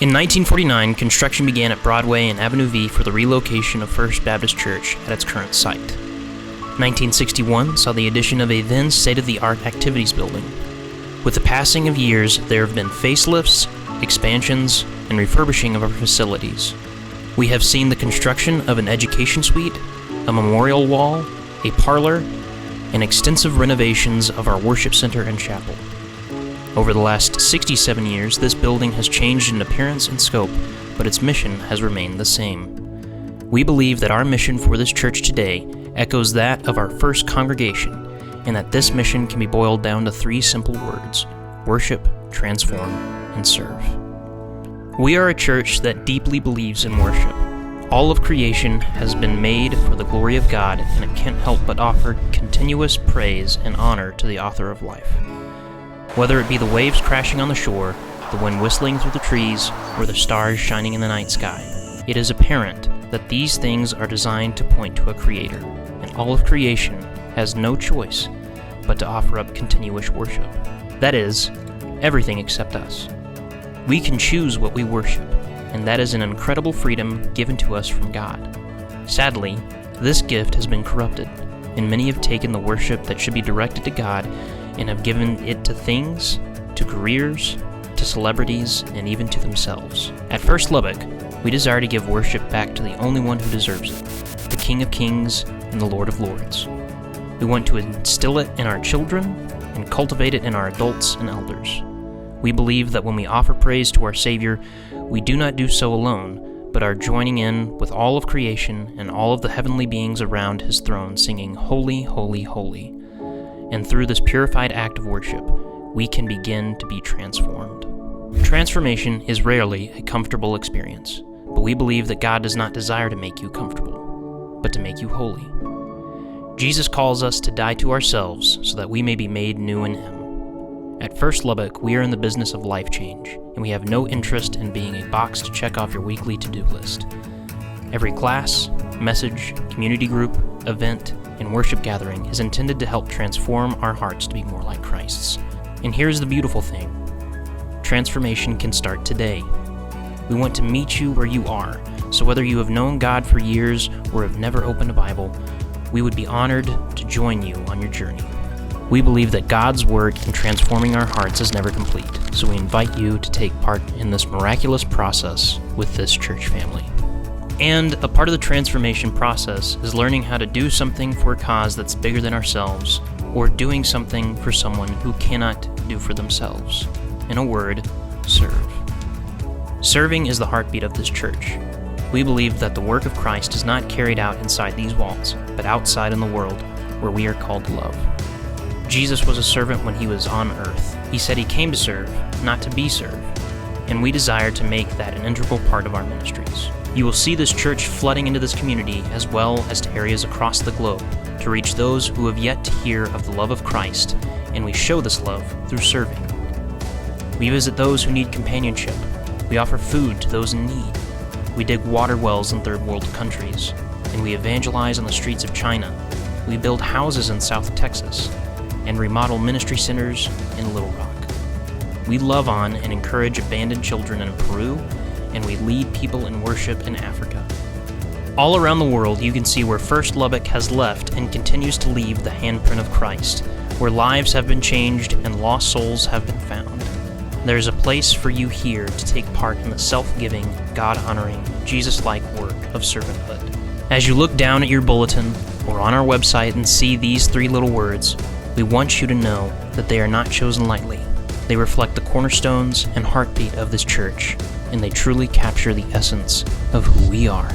In 1949, construction began at Broadway and Avenue V for the relocation of First Baptist Church at its current site. 1961 saw the addition of a then state-of-the-art activities building. With the passing of years, there have been facelifts, expansions, and refurbishing of our facilities. We have seen the construction of an education suite, a memorial wall, a parlor, and extensive renovations of our worship center and chapel. Over the last 67 years, this building has changed in appearance and scope, but its mission has remained the same. We believe that our mission for this church today echoes that of our first congregation, and that this mission can be boiled down to three simple words: worship, transform, and serve. We are a church that deeply believes in worship. All of creation has been made for the glory of God, and it can't help but offer continuous praise and honor to the author of life. Whether it be the waves crashing on the shore, the wind whistling through the trees, or the stars shining in the night sky, it is apparent that these things are designed to point to a Creator, and all of creation has no choice but to offer up continuous worship. That is, everything except us. We can choose what we worship, and that is an incredible freedom given to us from God. Sadly, this gift has been corrupted, and many have taken the worship that should be directed to God and have given it to things, to careers, to celebrities, and even to themselves. At First Lubbock, we desire to give worship back to the only one who deserves it, the King of Kings and the Lord of Lords. We want to instill it in our children and cultivate it in our adults and elders. We believe that when we offer praise to our Savior, we do not do so alone, but are joining in with all of creation and all of the heavenly beings around His throne, singing, "Holy, holy, holy." And through this purified act of worship, we can begin to be transformed. Transformation is rarely a comfortable experience, but we believe that God does not desire to make you comfortable, but to make you holy. Jesus calls us to die to ourselves so that we may be made new in Him. At First Lubbock, we are in the business of life change, and we have no interest in being a box to check off your weekly to-do list. Every class, message, community group, event, and worship gathering is intended to help transform our hearts to be more like Christ's. And here's the beautiful thing: transformation can start today. We want to meet you where you are, so whether you have known God for years or have never opened a Bible, we would be honored to join you on your journey. We believe that God's work in transforming our hearts is never complete, so we invite you to take part in this miraculous process with this church family. And a part of the transformation process is learning how to do something for a cause that's bigger than ourselves, or doing something for someone who cannot do for themselves. In a word, serve. Serving is the heartbeat of this church. We believe that the work of Christ is not carried out inside these walls, but outside in the world, where we are called to love. Jesus was a servant when He was on earth. He said He came to serve, not to be served, and we desire to make that an integral part of our ministries. You will see this church flooding into this community as well as to areas across the globe to reach those who have yet to hear of the love of Christ, and we show this love through serving. We visit those who need companionship. We offer food to those in need. We dig water wells in third world countries, and we evangelize on the streets of China. We build houses in South Texas and remodel ministry centers in Little Rock. We love on and encourage abandoned children in Peru, and we lead people in worship in Africa. All around the world, you can see where First Lubbock has left and continues to leave the handprint of Christ, where lives have been changed and lost souls have been found. There is a place for you here to take part in the self-giving, God-honoring, Jesus-like work of servanthood. As you look down at your bulletin or on our website and see these three little words, we want you to know that they are not chosen lightly. They reflect the cornerstones and heartbeat of this church, and they truly capture the essence of who we are.